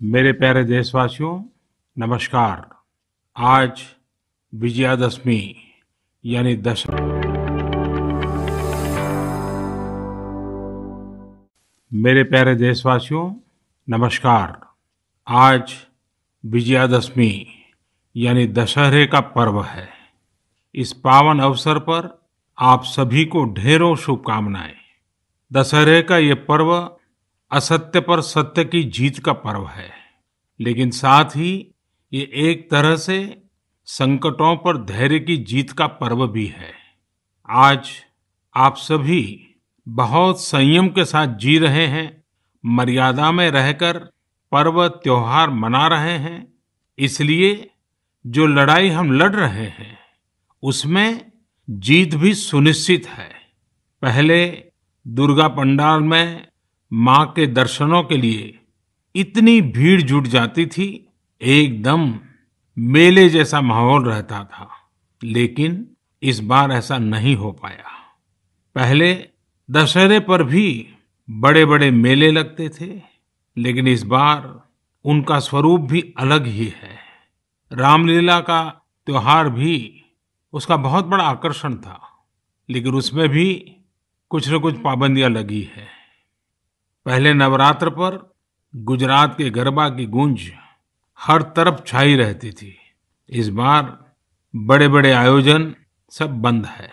मेरे प्यारे देशवासियों, नमस्कार। आज विजयादशमी यानी दश मेरे प्यारे देशवासियों, नमस्कार। आज विजयादशमी यानी दशहरे का पर्व है। इस पावन अवसर पर आप सभी को ढेरों शुभकामनाएं। दशहरे का ये पर्व असत्य पर सत्य की जीत का पर्व है, लेकिन साथ ही ये एक तरह से संकटों पर धैर्य की जीत का पर्व भी है। आज आप सभी बहुत संयम के साथ जी रहे हैं, मर्यादा में रहकर पर्व त्योहार मना रहे हैं। इसलिए जो लड़ाई हम लड़ रहे हैं उसमें जीत भी सुनिश्चित है। पहले दुर्गा पंडाल में माँ के दर्शनों के लिए इतनी भीड़ जुट जाती थी, एकदम मेले जैसा माहौल रहता था। लेकिन इस बार ऐसा नहीं हो पाया। पहले दशहरे पर भी बड़े बड़े मेले लगते थे, लेकिन इस बार उनका स्वरूप भी अलग ही है। रामलीला का त्योहार भी उसका बहुत बड़ा आकर्षण था, लेकिन उसमें भी कुछ न कुछ पाबंदियां लगी है। पहले नवरात्र पर गुजरात के गरबा की गूंज हर तरफ छाई रहती थी। इस बार बड़े बड़े आयोजन सब बंद है।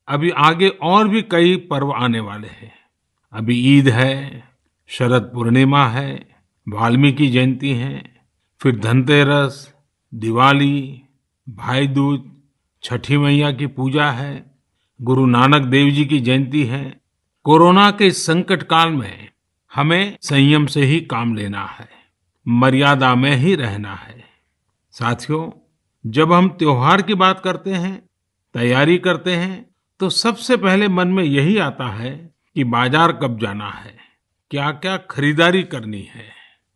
अभी आगे और भी कई पर्व आने वाले हैं। अभी ईद है, शरद पूर्णिमा है, वाल्मीकि जयंती है, फिर धनतेरस, दिवाली, भाई दूज, छठी मैया की पूजा है, गुरु नानक देव जी की जयंती है। कोरोना के इस संकट काल में हमें संयम से ही काम लेना है, मर्यादा में ही रहना है। साथियों, जब हम त्योहार की बात करते हैं, तैयारी करते हैं, तो सबसे पहले मन में यही आता है कि बाजार कब जाना है, क्या क्या खरीदारी करनी है।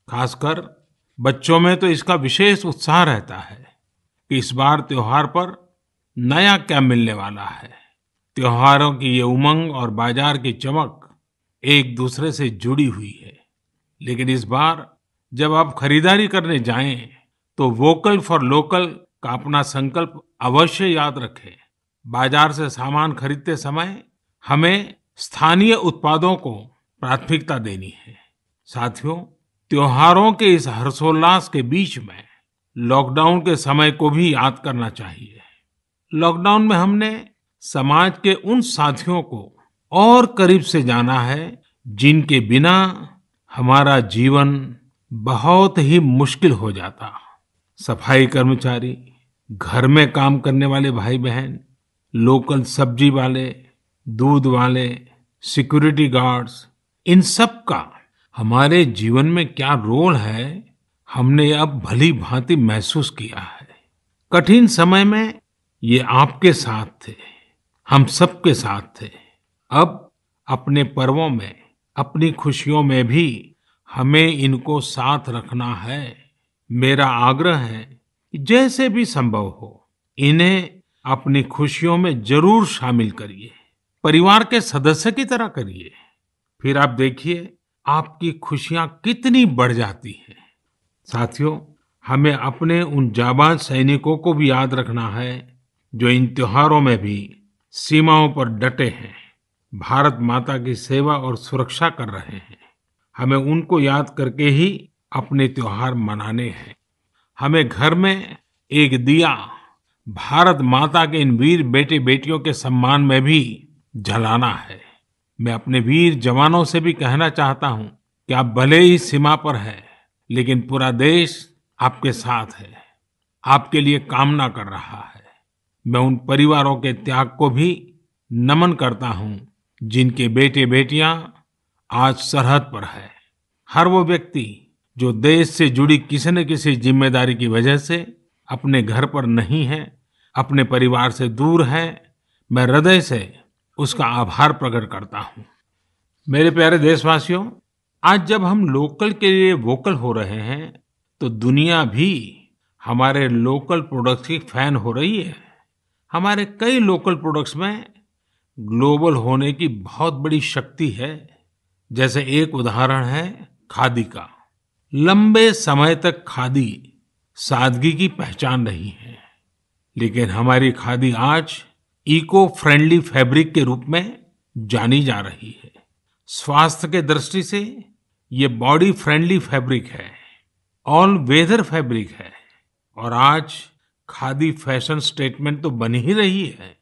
खासकर बच्चों में तो इसका विशेष उत्साह रहता है कि इस बार त्योहार पर नया क्या मिलने वाला है। त्योहारों की ये उमंग और बाजार की चमक एक दूसरे से जुड़ी हुई है। लेकिन इस बार जब आप खरीदारी करने जाएं, तो वोकल फॉर लोकल का अपना संकल्प अवश्य याद रखें। बाजार से सामान खरीदते समय हमें स्थानीय उत्पादों को प्राथमिकता देनी है। साथियों, त्योहारों के इस हर्षोल्लास के बीच में लॉकडाउन के समय को भी याद करना चाहिए। लॉकडाउन में हमने समाज के उन साथियों को और करीब से जाना है जिनके बिना हमारा जीवन बहुत ही मुश्किल हो जाता। सफाई कर्मचारी, घर में काम करने वाले भाई बहन, लोकल सब्जी वाले, दूध वाले, सिक्योरिटी गार्ड्स, इन सब का हमारे जीवन में क्या रोल है, हमने अब भली भांति महसूस किया है। कठिन समय में ये आपके साथ थे, हम सबके साथ थे। अब अपने पर्वों में, अपनी खुशियों में भी हमें इनको साथ रखना है। मेरा आग्रह है कि जैसे भी संभव हो, इन्हें अपनी खुशियों में जरूर शामिल करिए, परिवार के सदस्य की तरह करिए। फिर आप देखिए आपकी खुशियां कितनी बढ़ जाती हैं। साथियों, हमें अपने उन जाबाज सैनिकों को भी याद रखना है जो इन त्योहारों में भी सीमाओं पर डटे हैं, भारत माता की सेवा और सुरक्षा कर रहे हैं। हमें उनको याद करके ही अपने त्योहार मनाने हैं। हमें घर में एक दिया भारत माता के इन वीर बेटे बेटियों के सम्मान में भी जलाना है। मैं अपने वीर जवानों से भी कहना चाहता हूं कि आप भले ही सीमा पर हैं, लेकिन पूरा देश आपके साथ है, आपके लिए कामना कर रहा है। मैं उन परिवारों के त्याग को भी नमन करता हूं जिनके बेटे बेटियां आज सरहद पर है। हर वो व्यक्ति जो देश से जुड़ी किसी न किसी जिम्मेदारी की वजह से अपने घर पर नहीं है, अपने परिवार से दूर है, मैं हृदय से उसका आभार प्रकट करता हूं। मेरे प्यारे देशवासियों, आज जब हम लोकल के लिए वोकल हो रहे हैं, तो दुनिया भी हमारे लोकल प्रोडक्ट्स की फैन हो रही है। हमारे कई लोकल प्रोडक्ट्स में ग्लोबल होने की बहुत बड़ी शक्ति है। जैसे एक उदाहरण है खादी का। लंबे समय तक खादी सादगी की पहचान रही है, लेकिन हमारी खादी आज इको फ्रेंडली फैब्रिक के रूप में जानी जा रही है। स्वास्थ्य के दृष्टि से ये बॉडी फ्रेंडली फैब्रिक है, ऑल वेदर फैब्रिक है और आज खादी फैशन स्टेटमेंट तो बन ही रही है।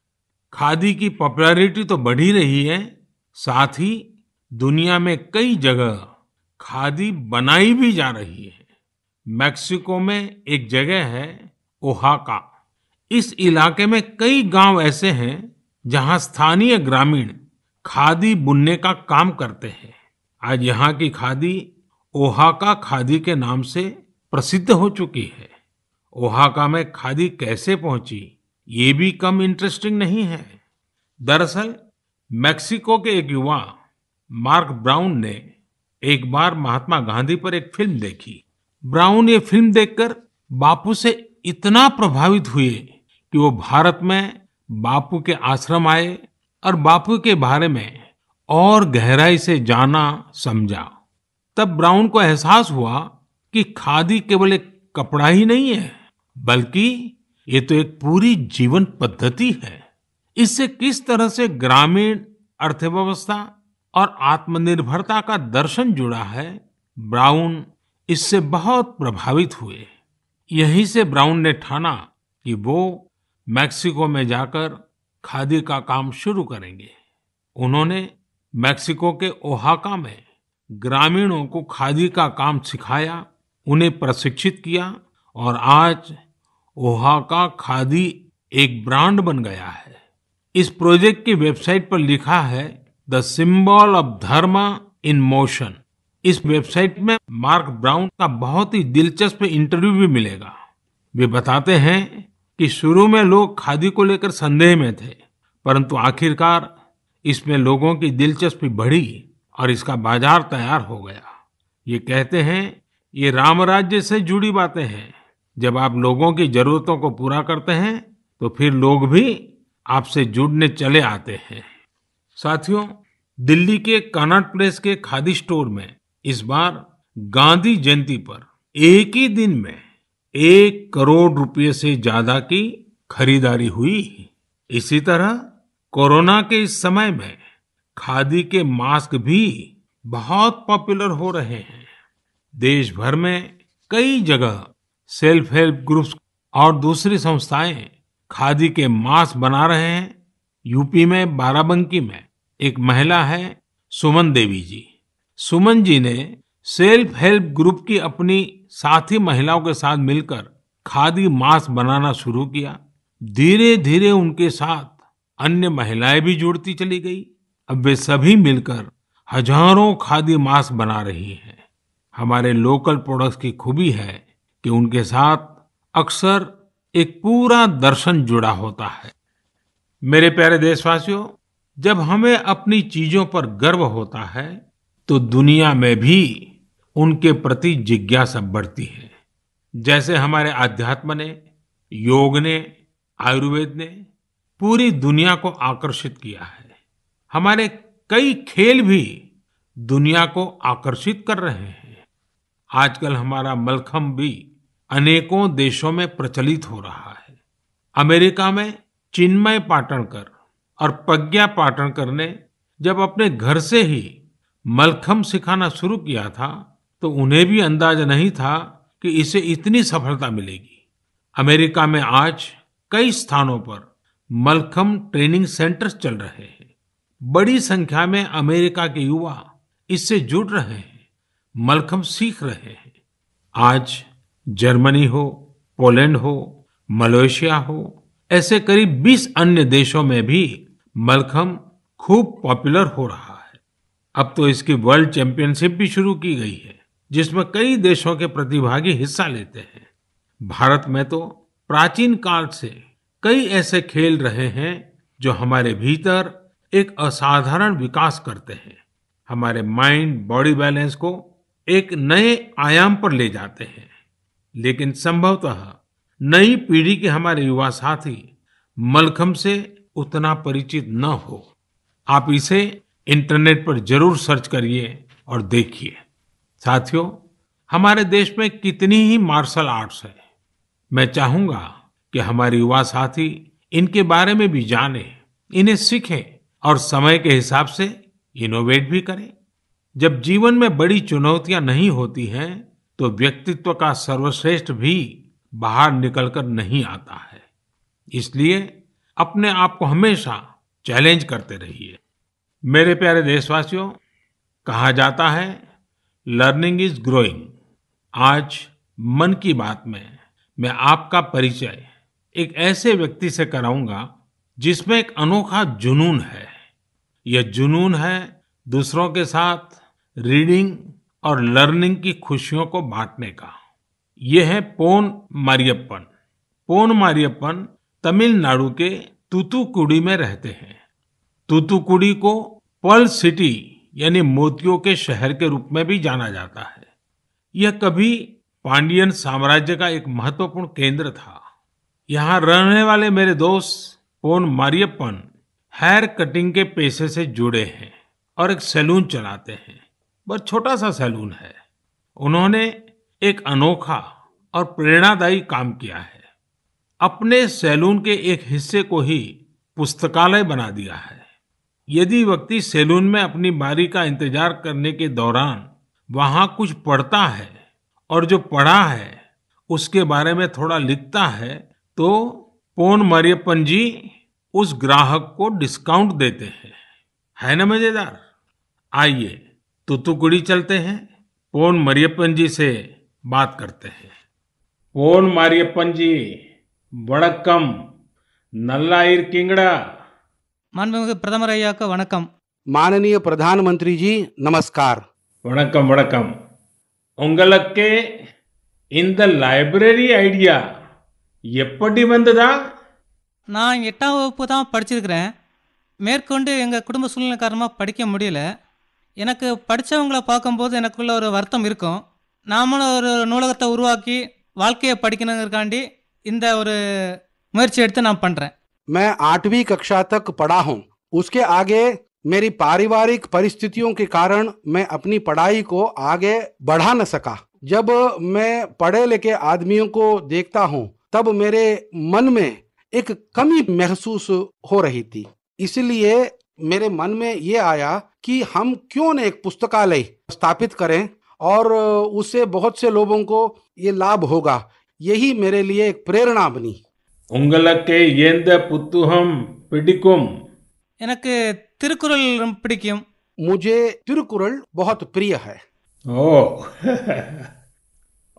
खादी की पॉपुलैरिटी तो बढ़ ही रही है, साथ ही दुनिया में कई जगह खादी बनाई भी जा रही है। मेक्सिको में एक जगह है ओहाका। इस इलाके में कई गांव ऐसे हैं जहां स्थानीय ग्रामीण खादी बुनने का काम करते हैं। आज यहाँ की खादी ओहाका खादी के नाम से प्रसिद्ध हो चुकी है। ओहाका में खादी कैसे पहुंची, ये भी कम इंटरेस्टिंग नहीं है। दरअसल मेक्सिको के एक युवा मार्क ब्राउन ने एक बार महात्मा गांधी पर एक फिल्म देखी। ब्राउन ये फिल्म देखकर बापू से इतना प्रभावित हुए कि वो भारत में बापू के आश्रम आए और बापू के बारे में और गहराई से जाना समझा। तब ब्राउन को एहसास हुआ कि खादी केवल एक कपड़ा ही नहीं है, बल्कि ये तो एक पूरी जीवन पद्धति है। इससे किस तरह से ग्रामीण अर्थव्यवस्था और आत्मनिर्भरता का दर्शन जुड़ा है, ब्राउन इससे बहुत प्रभावित हुए। यहीं से ब्राउन ने ठाना कि वो मेक्सिको में जाकर खादी का काम शुरू करेंगे। उन्होंने मेक्सिको के ओहाका में ग्रामीणों को खादी का काम सिखाया, उन्हें प्रशिक्षित किया और आज ओहाका खादी एक ब्रांड बन गया है। इस प्रोजेक्ट की वेबसाइट पर लिखा है द सिंबल ऑफ धर्म इन मोशन। इस वेबसाइट में मार्क ब्राउन का बहुत ही दिलचस्प इंटरव्यू भी मिलेगा। वे बताते हैं कि शुरू में लोग खादी को लेकर संदेह में थे, परंतु आखिरकार इसमें लोगों की दिलचस्पी बढ़ी और इसका बाजार तैयार हो गया। ये कहते हैं ये राम राज्य से जुड़ी बातें हैं। जब आप लोगों की जरूरतों को पूरा करते हैं तो फिर लोग भी आपसे जुड़ने चले आते हैं। साथियों, दिल्ली के कनॉट प्लेस के खादी स्टोर में इस बार गांधी जयंती पर एक ही दिन में 1 करोड़ रुपए से ज्यादा की खरीदारी हुई। इसी तरह कोरोना के इस समय में खादी के मास्क भी बहुत पॉपुलर हो रहे हैं। देश भर में कई जगह सेल्फ हेल्प ग्रुप्स और दूसरी संस्थाएं खादी के मास्क बना रहे हैं। यूपी में बाराबंकी में एक महिला है सुमन देवी जी। सुमन जी ने सेल्फ हेल्प ग्रुप की अपनी साथी महिलाओं के साथ मिलकर खादी मास्क बनाना शुरू किया। धीरे धीरे उनके साथ अन्य महिलाएं भी जुड़ती चली गई। अब वे सभी मिलकर हजारों खादी मास्क बना रही हैं। हमारे लोकल प्रोडक्ट्स की खूबी है कि उनके साथ अक्सर एक पूरा दर्शन जुड़ा होता है। मेरे प्यारे देशवासियों, जब हमें अपनी चीजों पर गर्व होता है तो दुनिया में भी उनके प्रति जिज्ञासा बढ़ती है। जैसे हमारे आध्यात्म ने, योग ने, आयुर्वेद ने पूरी दुनिया को आकर्षित किया है। हमारे कई खेल भी दुनिया को आकर्षित कर रहे हैं। आजकल हमारा मलखम्ब भी अनेकों देशों में प्रचलित हो रहा है। अमेरिका में चिन्मय पाटणकर और प्रज्ञा पाटणकर ने जब अपने घर से ही मलखम्ब सिखाना शुरू किया था तो उन्हें भी अंदाजा नहीं था कि इसे इतनी सफलता मिलेगी। अमेरिका में आज कई स्थानों पर मलखम्ब ट्रेनिंग सेंटर्स चल रहे हैं। बड़ी संख्या में अमेरिका के युवा इससे जुड़ रहे हैं, मलखम्ब सीख रहे हैं। आज जर्मनी हो, पोलैंड हो, मलेशिया हो, ऐसे करीब 20 अन्य देशों में भी मलखम्ब खूब पॉपुलर हो रहा है। अब तो इसकी वर्ल्ड चैंपियनशिप भी शुरू की गई है, जिसमें कई देशों के प्रतिभागी हिस्सा लेते हैं। भारत में तो प्राचीन काल से कई ऐसे खेल रहे हैं जो हमारे भीतर एक असाधारण विकास करते हैं, हमारे माइंड बॉडी बैलेंस को एक नए आयाम पर ले जाते हैं। लेकिन संभवतः नई पीढ़ी के हमारे युवा साथी मलखम्ब से उतना परिचित न हो। आप इसे इंटरनेट पर जरूर सर्च करिए और देखिए। साथियों, हमारे देश में कितनी ही मार्शल आर्ट्स है। मैं चाहूंगा कि हमारे युवा साथी इनके बारे में भी जानें, इन्हें सीखें और समय के हिसाब से इनोवेट भी करें। जब जीवन में बड़ी चुनौतियां नहीं होती हैं, तो व्यक्तित्व का सर्वश्रेष्ठ भी बाहर निकलकर नहीं आता है। इसलिए अपने आप को हमेशा चैलेंज करते रहिए। मेरे प्यारे देशवासियों, कहा जाता है लर्निंग इज ग्रोइंग। आज मन की बात में मैं आपका परिचय एक ऐसे व्यक्ति से कराऊंगा जिसमें एक अनोखा जुनून है। यह जुनून है दूसरों के साथ रीडिंग और लर्निंग की खुशियों को बांटने का। यह है पोन मारियप्पन। पोन मारियप्पन तमिलनाडु के तूतुकुड़ी में रहते हैं। तूतुकुड़ी को पर्ल सिटी यानी मोतियों के शहर के रूप में भी जाना जाता है। यह कभी पांडियन साम्राज्य का एक महत्वपूर्ण केंद्र था। यहाँ रहने वाले मेरे दोस्त पोन मारियप्पन हेयर कटिंग के पेशे से जुड़े हैं और एक सैलून चलाते हैं। बहुत छोटा सा सैलून है। उन्होंने एक अनोखा और प्रेरणादायी काम किया है। अपने सैलून के एक हिस्से को ही पुस्तकालय बना दिया है। यदि व्यक्ति सैलून में अपनी बारी का इंतजार करने के दौरान वहां कुछ पढ़ता है और जो पढ़ा है उसके बारे में थोड़ा लिखता है, तो पोन मरियप्पन जी उस ग्राहक को डिस्काउंट देते हैं। है ना मजेदार? आइए तूतुकुड़ी चलते हैं, पोन मरियप्पन जी से बात करते हैं। पोन मरियप्पन जी, वणक्कम, नल्ला इरकिंगड़ा। மாண்புமிகு பிரதமர் ஐயாவுக்கு வணக்கம். माननीय प्रधानमंत्री जी नमस्कार. वणक्कम वणक्कम. உங்களுக்கு இந்த லைப்ரரி ஐடியா எப்படி வந்ததா? நான் 8ஆம் வகுப்பு தான் படிச்சிருக்கிறேன். மேற்கொண்டு எங்கள் குடும்ப சூழ்நிலை காரணமாக படிக்க முடியல. எனக்கு படித்தவங்கள பார்க்கும்போது எனக்குள்ள ஒரு வருத்தம் இருக்கும். நாமளும் ஒரு நூலகத்தை உருவாக்கி வாழ்க்கையை படிக்கணுங்கிறக்காண்டி இந்த ஒரு முயற்சி எடுத்து நான் பண்ணுறேன். मैं 8वीं कक्षा तक पढ़ा हूँ. उसके आगे मेरी पारिवारिक परिस्थितियों के कारण मैं अपनी पढ़ाई को आगे बढ़ा न सका. जब मैं पढ़े लिखे आदमियों को देखता हूँ तब मेरे मन में एक कमी महसूस हो रही थी. इसलिए मेरे मन में ये आया कि हम क्यों न एक पुस्तकालय स्थापित करें और उससे बहुत से लोगों को ये लाभ होगा. यही मेरे लिए एक प्रेरणा बनी. உங்களுக்கு எந்த புத்தகம் பிடிக்கும்? எனக்கு திருக்குறள் ரொம்ப பிடிக்கும். मुझे तिरुकुरल बहुत प्रिय है. ஓ,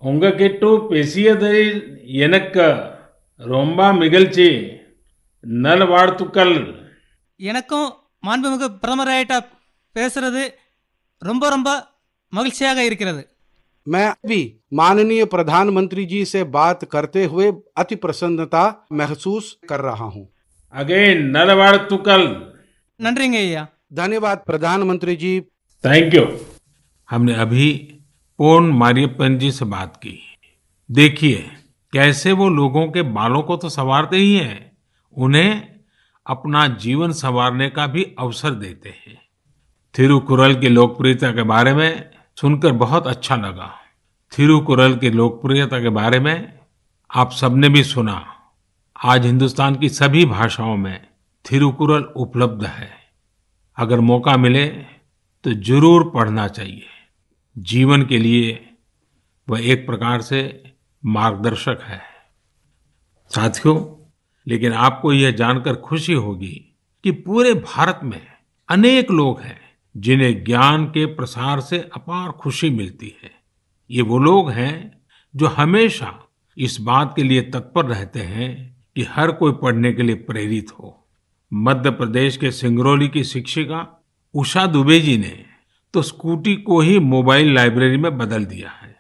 உங்ககிட்ட பேசியதில் எனக்கு ரொம்ப மகிழ்ச்சி. நல்வாழ்த்துக்கள். எனக்கும் மாண்புமிகு பிரதமர் ஐயாட்ட பேசுறது ரொம்ப ரொம்ப மகிழ்ச்சியாக இருக்கிறது. मैं भी माननीय प्रधानमंत्री जी से बात करते हुए अति प्रसन्नता महसूस कर रहा हूँ. अगेन नलवाड़तुकल. நன்றிங்க ஐயா. धन्यवाद प्रधानमंत्री जी. Thank you. हमने अभी पोन मारियप्पन जी से बात की. देखिए कैसे वो लोगों के बालों को तो संवारते ही हैं, उन्हें अपना जीवन संवारने का भी अवसर देते हैं. थिरुकुरल की लोकप्रियता के बारे में सुनकर बहुत अच्छा लगा. थिरुकुरल की लोकप्रियता के बारे में आप सबने भी सुना. आज हिंदुस्तान की सभी भाषाओं में थिरुकुरल उपलब्ध है. अगर मौका मिले तो जरूर पढ़ना चाहिए. जीवन के लिए वह एक प्रकार से मार्गदर्शक है. साथियों, लेकिन आपको यह जानकर खुशी होगी कि पूरे भारत में अनेक लोग हैं जिन्हें ज्ञान के प्रसार से अपार खुशी मिलती है. ये वो लोग हैं जो हमेशा इस बात के लिए तत्पर रहते हैं कि हर कोई पढ़ने के लिए प्रेरित हो. मध्य प्रदेश के सिंगरौली की शिक्षिका उषा दुबे जी ने तो स्कूटी को ही मोबाइल लाइब्रेरी में बदल दिया है.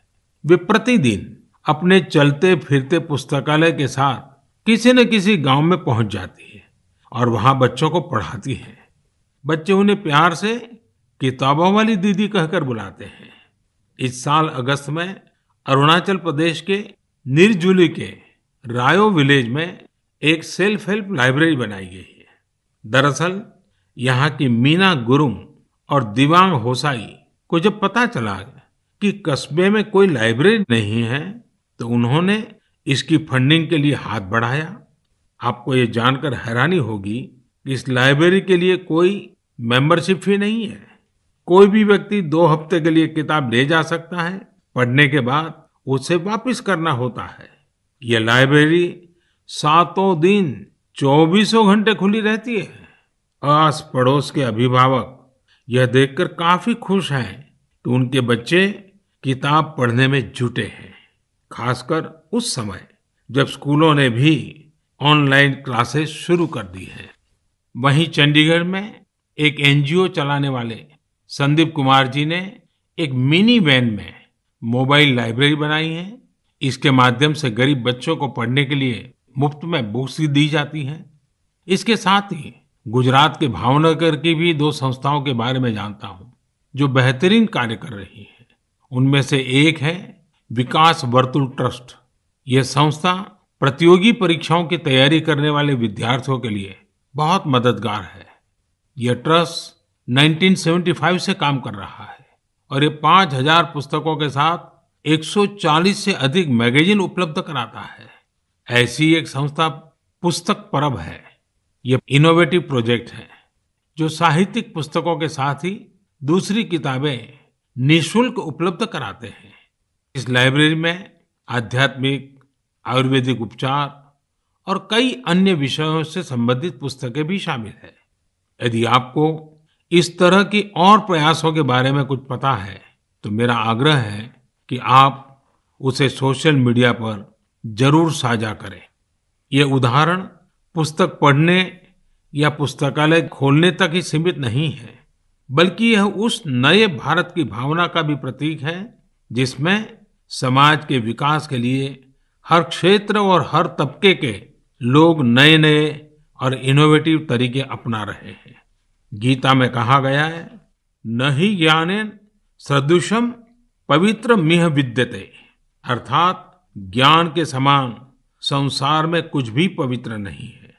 वे प्रतिदिन अपने चलते फिरते पुस्तकालय के साथ किसी न किसी गांव में पहुंच जाती है और वहां बच्चों को पढ़ाती है. बच्चे उन्हें प्यार से किताबों वाली दीदी कहकर बुलाते हैं. इस साल अगस्त में अरुणाचल प्रदेश के निरजुली के रायो विलेज में एक सेल्फ हेल्प लाइब्रेरी बनाई गई है. दरअसल यहाँ की मीना गुरुंग और दिवांग होसाई को जब पता चला कि कस्बे में कोई लाइब्रेरी नहीं है, तो उन्होंने इसकी फंडिंग के लिए हाथ बढ़ाया। आपको ये जानकर हैरानी होगी कि इस लाइब्रेरी के लिए कोई मेंबरशिप फी नहीं है। कोई भी व्यक्ति 2 हफ्ते के लिए किताब ले जा सकता है, पढ़ने के बाद उसे वापस करना होता है। ये लाइब्रेरी 7 दिन 24 घंटे खुली रहती है। आस पड़ोस के अभिभावक यह देखकर काफी खुश हैं कि उनके बच्चे किताब पढ़ने में जुटे हैं, खासकर उस समय जब स्कूलों ने भी ऑनलाइन क्लासेस शुरू कर दी है। वहीं चंडीगढ़ में एक एनजीओ चलाने वाले संदीप कुमार जी ने एक मिनी वैन में मोबाइल लाइब्रेरी बनाई है। इसके माध्यम से गरीब बच्चों को पढ़ने के लिए मुफ्त में बुक्स दी जाती हैं। इसके साथ ही गुजरात के भावनगर की भी 2 संस्थाओं के बारे में जानता हूं जो बेहतरीन कार्य कर रही है। उनमें से एक है विकास वर्तुल ट्रस्ट। यह संस्था प्रतियोगी परीक्षाओं की तैयारी करने वाले विद्यार्थियों के लिए बहुत मददगार है। यह ट्रस्ट 1975 से काम कर रहा है और ये 5000 पुस्तकों के साथ 140 से अधिक मैगजीन उपलब्ध कराता है। ऐसी एक संस्था पुस्तक परब है। ये इनोवेटिव प्रोजेक्ट है जो साहित्यिक पुस्तकों के साथ ही दूसरी किताबें निशुल्क उपलब्ध कराते हैं। इस लाइब्रेरी में आध्यात्मिक, आयुर्वेदिक उपचार और कई अन्य विषयों से संबंधित पुस्तकें भी शामिल है। यदि आपको इस तरह की और प्रयासों के बारे में कुछ पता है तो मेरा आग्रह है कि आप उसे सोशल मीडिया पर जरूर साझा करें। ये उदाहरण पुस्तक पढ़ने या पुस्तकालय खोलने तक ही सीमित नहीं है, बल्कि यह उस नए भारत की भावना का भी प्रतीक है जिसमें समाज के विकास के लिए हर क्षेत्र और हर तबके के लोग नए नए और इनोवेटिव तरीके अपना रहे हैं। गीता में कहा गया है, न हि ज्ञानेन सदृशम पवित्र मिह विद्यते, अर्थात ज्ञान के समान संसार में कुछ भी पवित्र नहीं है।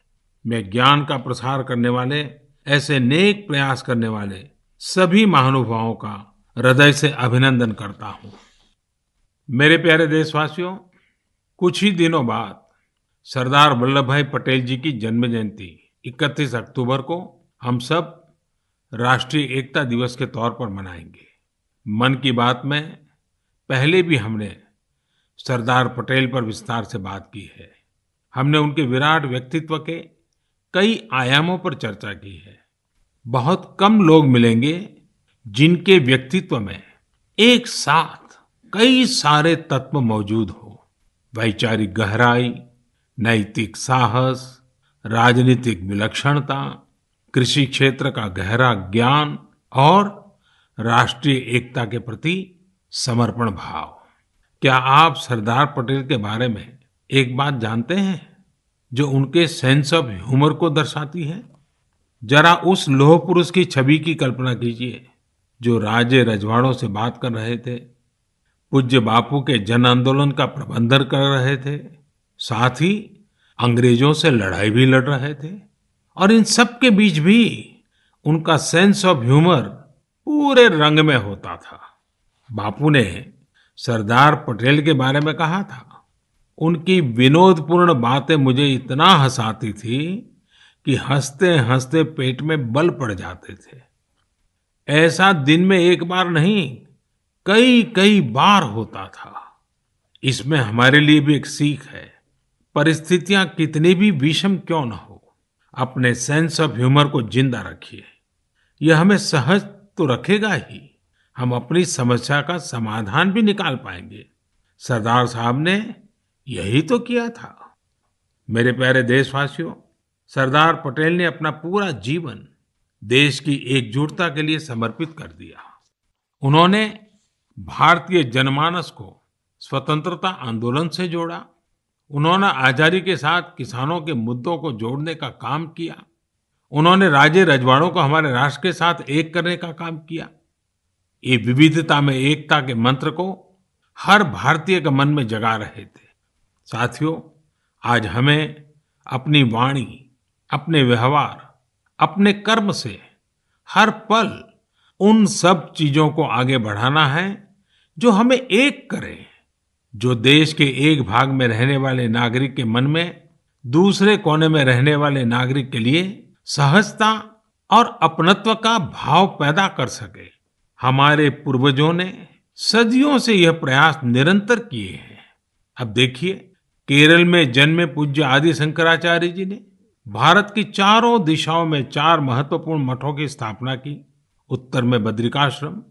मैं ज्ञान का प्रसार करने वाले, ऐसे नेक प्रयास करने वाले सभी महानुभावों का हृदय से अभिनंदन करता हूं। मेरे प्यारे देशवासियों, कुछ ही दिनों बाद सरदार वल्लभ भाई पटेल जी की जन्म जयंती 31 अक्टूबर को हम सब राष्ट्रीय एकता दिवस के तौर पर मनाएंगे। मन की बात में पहले भी हमने सरदार पटेल पर विस्तार से बात की है। हमने उनके विराट व्यक्तित्व के कई आयामों पर चर्चा की है। बहुत कम लोग मिलेंगे जिनके व्यक्तित्व में एक साथ कई सारे तत्व मौजूद हो। वैचारिक गहराई, नैतिक साहस, राजनीतिक विलक्षणता, कृषि क्षेत्र का गहरा ज्ञान और राष्ट्रीय एकता के प्रति समर्पण भाव। क्या आप सरदार पटेल के बारे में एक बात जानते हैं जो उनके सेंस ऑफ ह्यूमर को दर्शाती है? जरा उस लौह पुरुष की छवि की कल्पना कीजिए जो राजे रजवाड़ों से बात कर रहे थे, पूज्य बापू के जन आंदोलन का प्रबंधन कर रहे थे, साथ ही अंग्रेजों से लड़ाई भी लड़ रहे थे, और इन सब के बीच भी उनका सेंस ऑफ ह्यूमर पूरे रंग में होता था। बापू ने सरदार पटेल के बारे में कहा था, उनकी विनोदपूर्ण बातें मुझे इतना हंसाती थी कि हंसते हंसते पेट में बल पड़ जाते थे। ऐसा दिन में एक बार नहीं, कई कई बार होता था। इसमें हमारे लिए भी एक सीख है, परिस्थितियां कितनी भी विषम क्यों न हो, अपने सेंस ऑफ ह्यूमर को जिंदा रखिए। यह हमें सहज तो रखेगा ही, हम अपनी समस्या का समाधान भी निकाल पाएंगे। सरदार साहब ने यही तो किया था। मेरे प्यारे देशवासियों, सरदार पटेल ने अपना पूरा जीवन देश की एकजुटता के लिए समर्पित कर दिया। उन्होंने भारतीय जनमानस को स्वतंत्रता आंदोलन से जोड़ा। उन्होंने आजादी के साथ किसानों के मुद्दों को जोड़ने का काम किया। उन्होंने राजे रजवाड़ों को हमारे राष्ट्र के साथ एक करने का काम किया। ये विविधता में एकता के मंत्र को हर भारतीय के मन में जगा रहे थे। साथियों, आज हमें अपनी वाणी, अपने व्यवहार, अपने कर्म से हर पल उन सब चीजों को आगे बढ़ाना है जो हमें एक करे, जो देश के एक भाग में रहने वाले नागरिक के मन में दूसरे कोने में रहने वाले नागरिक के लिए सहजता और अपनत्व का भाव पैदा कर सके। हमारे पूर्वजों ने सदियों से यह प्रयास निरंतर किए हैं। अब देखिए, केरल में जन्मे पूज्य आदि शंकराचार्य जी ने भारत की चारों दिशाओं में 4 महत्वपूर्ण मठों की स्थापना की। उत्तर में बद्रिकाश्रम,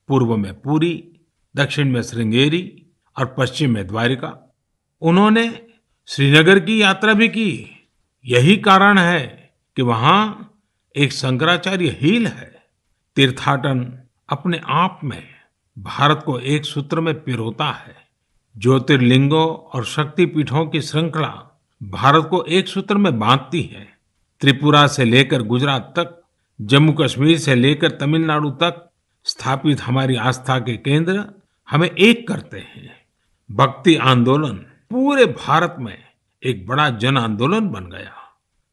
पूर्व में पुरी, दक्षिण में श्रृंगेरी और पश्चिम में द्वारिका। उन्होंने श्रीनगर की यात्रा भी की। यही कारण है कि वहां एक शंकराचार्य हिल है। तीर्थाटन अपने आप में भारत को एक सूत्र में पिरोता है। ज्योतिर्लिंगों और शक्तिपीठों की श्रृंखला भारत को एक सूत्र में बांधती है। त्रिपुरा से लेकर गुजरात तक, जम्मू कश्मीर से लेकर तमिलनाडु तक स्थापित हमारी आस्था के केंद्र हमें एक करते हैं। भक्ति आंदोलन पूरे भारत में एक बड़ा जन आंदोलन बन गया,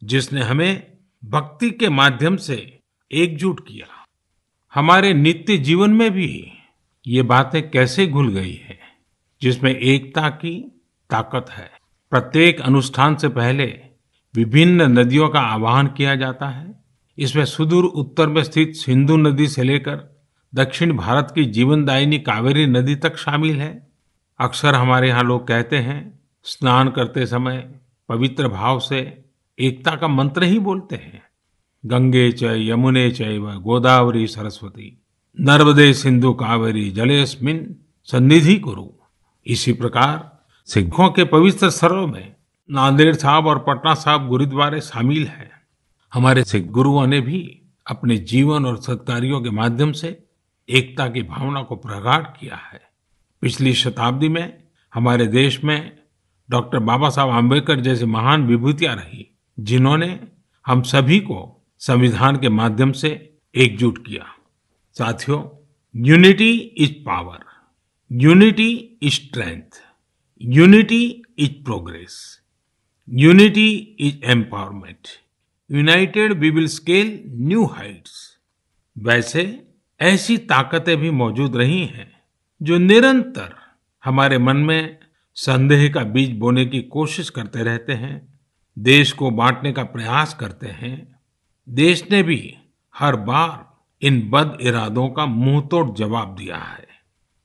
जिसने हमें भक्ति के माध्यम से एकजुट किया। हमारे नित्य जीवन में भी ये बातें कैसे घुल गई है, जिसमें एकता की ताकत है। प्रत्येक अनुष्ठान से पहले विभिन्न नदियों का आवाहन किया जाता है। इसमें सुदूर उत्तर में स्थित सिंधु नदी से लेकर दक्षिण भारत की जीवनदायिनी कावेरी नदी तक शामिल है। अक्सर हमारे यहाँ लोग कहते हैं, स्नान करते समय पवित्र भाव से एकता का मंत्र ही बोलते हैं। गंगे च यमुने चैव गोदावरी सरस्वती नर्मदे सिंधु कावेरी जलेस्मिन् सन्निधि कुरु। इसी प्रकार सिखों के पवित्र स्थलों में नांदेड़ साहब और पटना साहब गुरुद्वारे शामिल हैं। हमारे सिख गुरुओं ने भी अपने जीवन और सत्कार्यों के माध्यम से एकता की भावना को प्रगाढ़ किया है। पिछली शताब्दी में हमारे देश में डॉक्टर बाबा साहब आम्बेडकर जैसी महान विभूतियां रही, जिन्होंने हम सभी को संविधान के माध्यम से एकजुट किया। साथियों, unity is power, unity is strength, unity is progress, unity is empowerment, united we will scale new heights. वैसे ऐसी ताकतें भी मौजूद रही हैं जो निरंतर हमारे मन में संदेह का बीज बोने की कोशिश करते रहते हैं, देश को बांटने का प्रयास करते हैं। देश ने भी हर बार इन बद इरादों का मुंहतोड़ जवाब दिया है।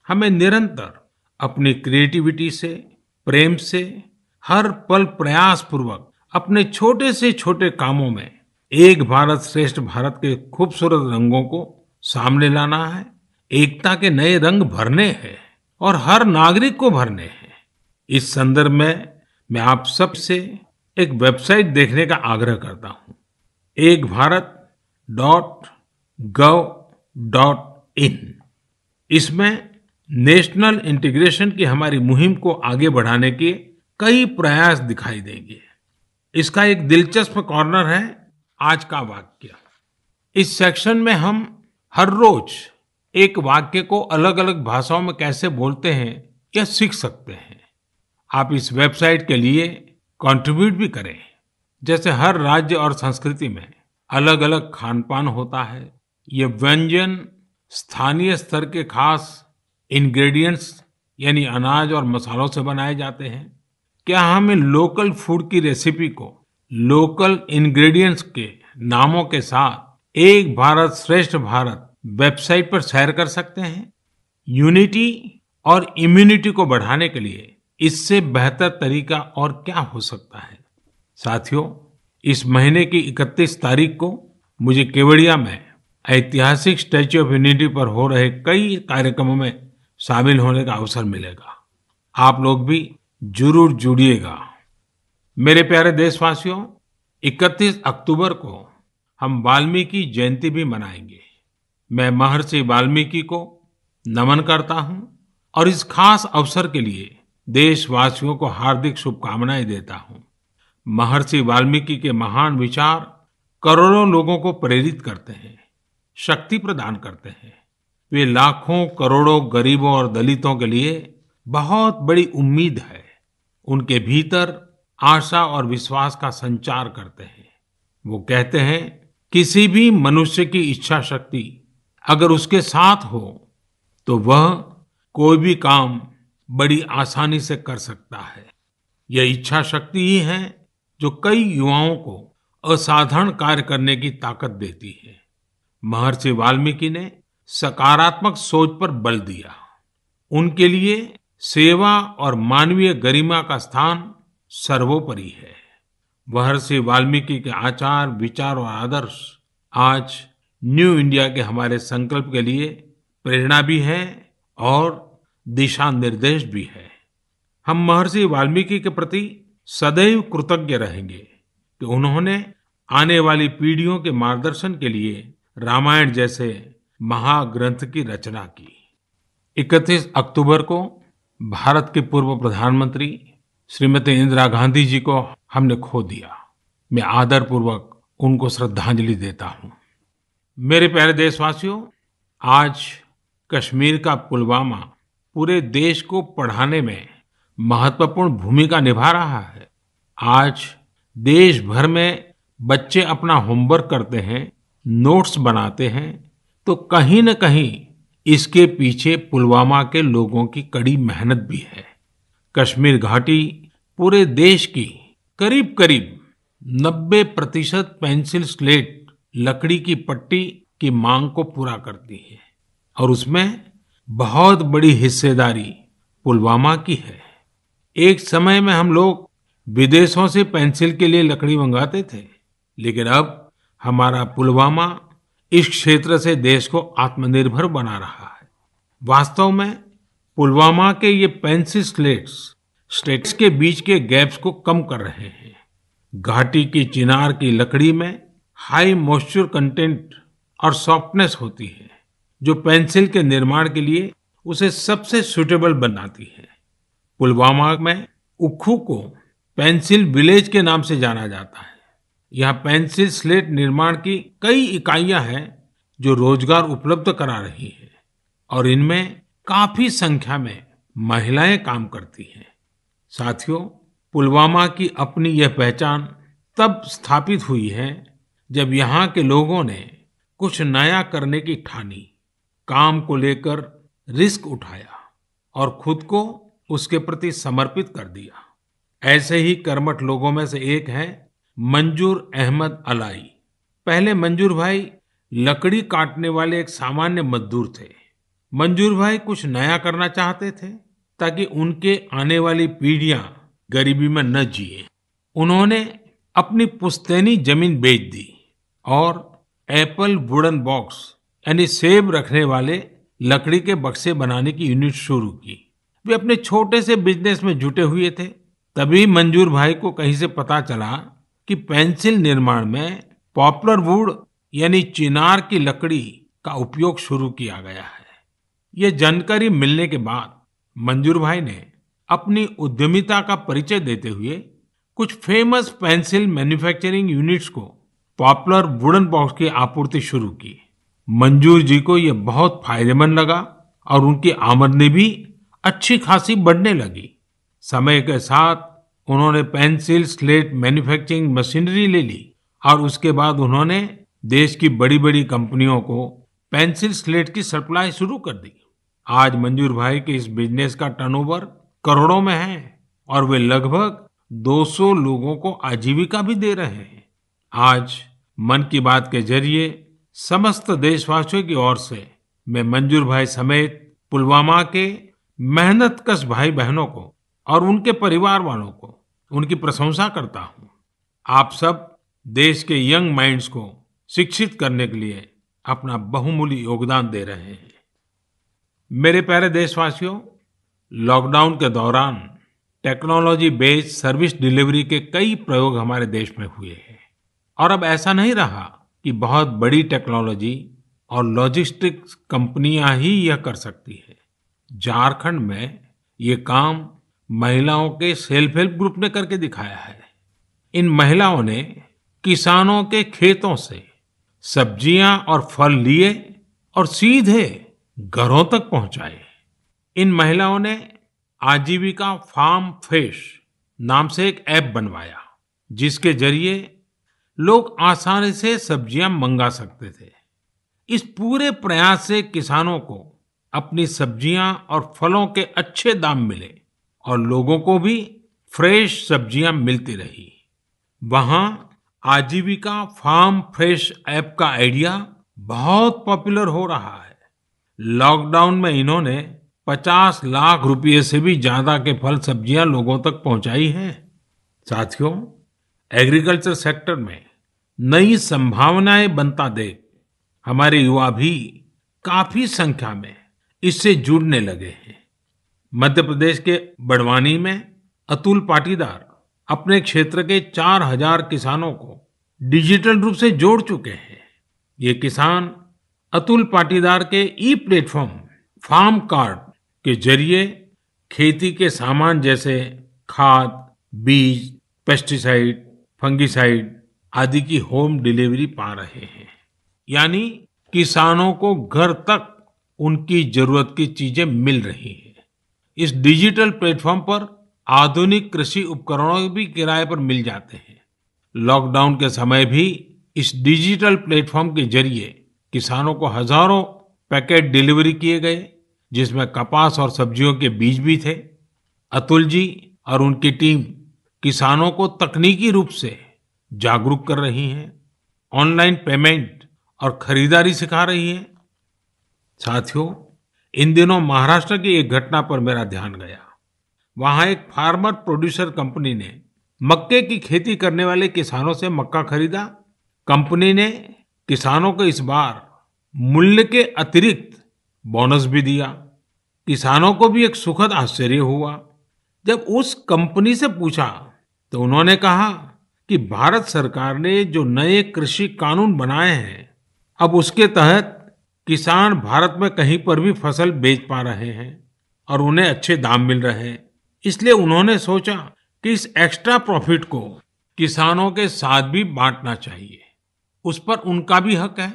हमें निरंतर अपनी क्रिएटिविटी से, प्रेम से, हर पल प्रयास पूर्वक अपने छोटे से छोटे कामों में एक भारत श्रेष्ठ भारत के खूबसूरत रंगों को सामने लाना है। एकता के नए रंग भरने हैं और हर नागरिक को भरने हैं। इस संदर्भ में मैं आप सब से एक वेबसाइट देखने का आग्रह करता हूं, ekbharat.gov.in। इसमें नेशनल इंटीग्रेशन की हमारी मुहिम को आगे बढ़ाने के कई प्रयास दिखाई देंगे। इसका एक दिलचस्प कॉर्नर है आज का वाक्य। इस सेक्शन में हम हर रोज एक वाक्य को अलग अलग भाषाओं में कैसे बोलते हैं यह सीख सकते हैं। आप इस वेबसाइट के लिए कंट्रीब्यूट भी करें। जैसे हर राज्य और संस्कृति में अलग अलग खानपान होता है। ये व्यंजन स्थानीय स्तर के खास इंग्रेडिएंट्स यानी अनाज और मसालों से बनाए जाते हैं। क्या हम इन लोकल फूड की रेसिपी को लोकल इंग्रेडिएंट्स के नामों के साथ एक भारत श्रेष्ठ भारत वेबसाइट पर शेयर कर सकते हैं? यूनिटी और इम्यूनिटी को बढ़ाने के लिए इससे बेहतर तरीका और क्या हो सकता है? साथियों, इस महीने की 31 तारीख को मुझे केवड़िया में ऐतिहासिक स्टैच्यू ऑफ यूनिटी पर हो रहे कई कार्यक्रमों में शामिल होने का अवसर मिलेगा। आप लोग भी जरूर जुड़िएगा। मेरे प्यारे देशवासियों, 31 अक्टूबर को हम वाल्मीकि जयंती भी मनाएंगे। मैं महर्षि वाल्मीकि को नमन करता हूं और इस खास अवसर के लिए देशवासियों को हार्दिक शुभकामनाएं देता हूं। महर्षि वाल्मीकि के महान विचार करोड़ों लोगों को प्रेरित करते हैं, शक्ति प्रदान करते हैं। वे लाखों करोड़ों गरीबों और दलितों के लिए बहुत बड़ी उम्मीद है। उनके भीतर आशा और विश्वास का संचार करते हैं। वो कहते हैं, किसी भी मनुष्य की इच्छा शक्ति अगर उसके साथ हो तो वह कोई भी काम बड़ी आसानी से कर सकता है। यह इच्छा शक्ति ही है जो कई युवाओं को असाधारण कार्य करने की ताकत देती है। महर्षि वाल्मीकि ने सकारात्मक सोच पर बल दिया। उनके लिए सेवा और मानवीय गरिमा का स्थान सर्वोपरि है। महर्षि वाल्मीकि के आचार, विचार और आदर्श आज न्यू इंडिया के हमारे संकल्प के लिए प्रेरणा भी है और दिशा निर्देश भी है। हम महर्षि वाल्मीकि के प्रति सदैव कृतज्ञ रहेंगे कि उन्होंने आने वाली पीढ़ियों के मार्गदर्शन के लिए रामायण जैसे महाग्रंथ की रचना की। 31 अक्टूबर को भारत के पूर्व प्रधानमंत्री श्रीमती इंदिरा गांधी जी को हमने खो दिया। मैं आदरपूर्वक उनको श्रद्धांजलि देता हूँ। मेरे प्यारे देशवासियों, आज कश्मीर का पुलवामा पूरे देश को पढ़ाने में महत्वपूर्ण भूमिका निभा रहा है। आज देश भर में बच्चे अपना होमवर्क करते हैं, नोट्स बनाते हैं, तो कहीं न कहीं इसके पीछे पुलवामा के लोगों की कड़ी मेहनत भी है। कश्मीर घाटी पूरे देश की करीब करीब 90% पेंसिल स्लेट लकड़ी की पट्टी की मांग को पूरा करती है और उसमें बहुत बड़ी हिस्सेदारी पुलवामा की है। एक समय में हम लोग विदेशों से पेंसिल के लिए लकड़ी मंगाते थे, लेकिन अब हमारा पुलवामा इस क्षेत्र से देश को आत्मनिर्भर बना रहा है। वास्तव में पुलवामा के ये पेंसिल स्लेट्स के बीच के गैप्स को कम कर रहे हैं। घाटी की चिनार की लकड़ी में हाई मॉइस्चर कंटेंट और सॉफ्टनेस होती है, जो पेंसिल के निर्माण के लिए उसे सबसे सूटेबल बनाती है। पुलवामा में उक्खू को पेंसिल विलेज के नाम से जाना जाता है। यहाँ पेंसिल स्लेट निर्माण की कई इकाइयां हैं जो रोजगार उपलब्ध करा रही है और इनमें काफी संख्या में महिलाएं काम करती हैं। साथियों, पुलवामा की अपनी यह पहचान तब स्थापित हुई है जब यहाँ के लोगों ने कुछ नया करने की ठानी, काम को लेकर रिस्क उठाया और खुद को उसके प्रति समर्पित कर दिया। ऐसे ही कर्मठ लोगों में से एक है मंजूर अहमद अलाई। पहले मंजूर भाई लकड़ी काटने वाले एक सामान्य मजदूर थे। मंजूर भाई कुछ नया करना चाहते थे ताकि उनके आने वाली पीढ़ियां गरीबी में न जिए। उन्होंने अपनी पुश्तैनी जमीन बेच दी और एप्पल वुडन बॉक्स यानी सेब रखने वाले लकड़ी के बक्से बनाने की यूनिट शुरू की। वे अपने छोटे से बिजनेस में जुटे हुए थे। तभी मंजूर भाई को कहीं से पता चला कि पेंसिल निर्माण में पॉपुलर वुड यानी चिनार की लकड़ी का उपयोग शुरू किया गया है। ये जानकारी मिलने के बाद मंजूर भाई ने अपनी उद्यमिता का परिचय देते हुए कुछ फेमस पेंसिल मैन्युफैक्चरिंग यूनिट्स को पॉपुलर वुडन बॉक्स की आपूर्ति शुरू की। मंजूर जी को ये बहुत फायदेमंद लगा और उनकी आमदनी भी अच्छी खासी बढ़ने लगी। समय के साथ उन्होंने पेंसिल स्लेट मैन्युफैक्चरिंग मशीनरी ले ली और उसके बाद उन्होंने देश की बड़ी बड़ी कंपनियों को पेंसिल स्लेट की सप्लाई शुरू कर दी। आज मंजूर भाई के इस बिजनेस का टर्नओवर करोड़ों में है और वे लगभग 200 लोगों को आजीविका भी दे रहे हैं। आज मन की बात के जरिए समस्त देशवासियों की ओर से मैं मंजूर भाई समेत पुलवामा के मेहनतकश भाई बहनों को और उनके परिवार वालों को उनकी प्रशंसा करता हूँ। आप सब देश के यंग माइंड्स को शिक्षित करने के लिए अपना बहुमूल्य योगदान दे रहे हैं। मेरे प्यारे देशवासियों, लॉकडाउन के दौरान टेक्नोलॉजी बेस्ड सर्विस डिलीवरी के कई प्रयोग हमारे देश में हुए हैं और अब ऐसा नहीं रहा कि बहुत बड़ी टेक्नोलॉजी और लॉजिस्टिक्स कंपनियां ही यह कर सकती है। झारखंड में ये काम महिलाओं के सेल्फ हेल्प ग्रुप ने करके दिखाया है। इन महिलाओं ने किसानों के खेतों से सब्जियां और फल लिए और सीधे घरों तक पहुंचाए। इन महिलाओं ने आजीविका फार्म फ्रेश नाम से एक ऐप बनवाया, जिसके जरिए लोग आसानी से सब्जियां मंगा सकते थे। इस पूरे प्रयास से किसानों को अपनी सब्जियां और फलों के अच्छे दाम मिले और लोगों को भी फ्रेश सब्जियां मिलती रही। वहां आजीविका फार्म फ्रेश ऐप का आइडिया बहुत पॉपुलर हो रहा है। लॉकडाउन में इन्होंने 50 लाख रुपए से भी ज्यादा के फल सब्जियां लोगों तक पहुंचाई हैं। साथियों, एग्रीकल्चर सेक्टर में नई संभावनाएं बनता देख हमारे युवा भी काफी संख्या में इससे जुड़ने लगे हैं। मध्य प्रदेश के बड़वानी में अतुल पाटीदार अपने क्षेत्र के 4000 किसानों को डिजिटल रूप से जोड़ चुके हैं। ये किसान अतुल पाटीदार के ई प्लेटफॉर्म फार्म कार्ड के जरिए खेती के सामान जैसे खाद, बीज, पेस्टिसाइड, फंगिसाइड आदि की होम डिलीवरी पा रहे हैं। यानी किसानों को घर तक उनकी जरूरत की चीजें मिल रही हैं। इस डिजिटल प्लेटफॉर्म पर आधुनिक कृषि उपकरणों भी किराए पर मिल जाते हैं। लॉकडाउन के समय भी इस डिजिटल प्लेटफॉर्म के जरिए किसानों को हजारों पैकेट डिलीवरी किए गए, जिसमें कपास और सब्जियों के बीज भी थे। अतुल जी और उनकी टीम किसानों को तकनीकी रूप से जागरूक कर रही है, ऑनलाइन पेमेंट और खरीदारी सिखा रही है। साथियों, इन दिनों महाराष्ट्र की एक घटना पर मेरा ध्यान गया। वहां एक फार्मर प्रोड्यूसर कंपनी ने मक्के की खेती करने वाले किसानों से मक्का खरीदा। कंपनी ने किसानों को इस बार मूल्य के अतिरिक्त बोनस भी दिया। किसानों को भी एक सुखद आश्चर्य हुआ। जब उस कंपनी से पूछा तो उन्होंने कहा कि भारत सरकार ने जो नए कृषि कानून बनाए हैं, अब उसके तहत किसान भारत में कहीं पर भी फसल बेच पा रहे हैं और उन्हें अच्छे दाम मिल रहे हैं। इसलिए उन्होंने सोचा कि इस एक्स्ट्रा प्रॉफिट को किसानों के साथ भी बांटना चाहिए। उस पर उनका भी हक है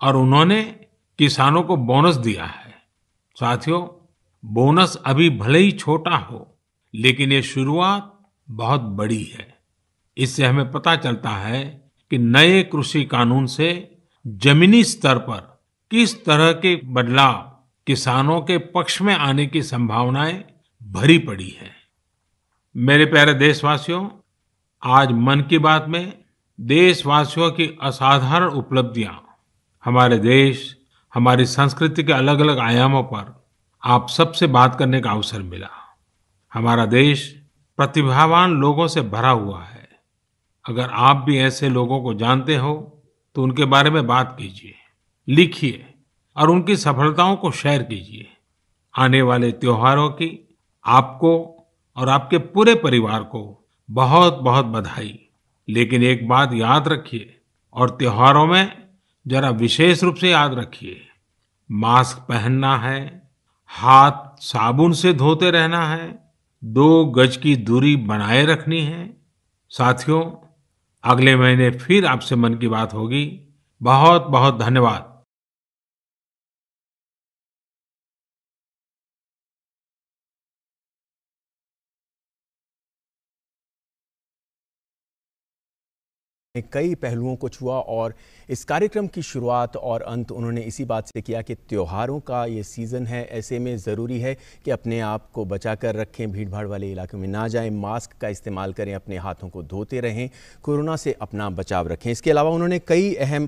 और उन्होंने किसानों को बोनस दिया है। साथियों, बोनस अभी भले ही छोटा हो, लेकिन ये शुरुआत बहुत बड़ी है। इससे हमें पता चलता है कि नए कृषि कानून से जमीनी स्तर पर किस तरह के बदलाव किसानों के पक्ष में आने की संभावनाएं भरी पड़ी है। मेरे प्यारे देशवासियों, आज मन की बात में देशवासियों की असाधारण उपलब्धियां, हमारे देश, हमारी संस्कृति के अलग अलग आयामों पर आप सबसे बात करने का अवसर मिला। हमारा देश प्रतिभावान लोगों से भरा हुआ है। अगर आप भी ऐसे लोगों को जानते हो तो उनके बारे में बात कीजिए, लिखिए और उनकी सफलताओं को शेयर कीजिए। आने वाले त्योहारों की आपको और आपके पूरे परिवार को बहुत बहुत बधाई। लेकिन एक बात याद रखिए और त्योहारों में जरा विशेष रूप से याद रखिए, मास्क पहनना है, हाथ साबुन से धोते रहना है, 2 गज की दूरी बनाए रखनी है। साथियों, अगले महीने फिर आपसे मन की बात होगी। बहुत बहुत धन्यवाद। कई पहलुओं को छुआ और इस कार्यक्रम की शुरुआत और अंत उन्होंने इसी बात से किया कि त्योहारों का ये सीज़न है, ऐसे में ज़रूरी है कि अपने आप को बचा कर रखें, भीड़भाड़ वाले इलाकों में ना जाएं, मास्क का इस्तेमाल करें, अपने हाथों को धोते रहें, कोरोना से अपना बचाव रखें। इसके अलावा उन्होंने कई अहम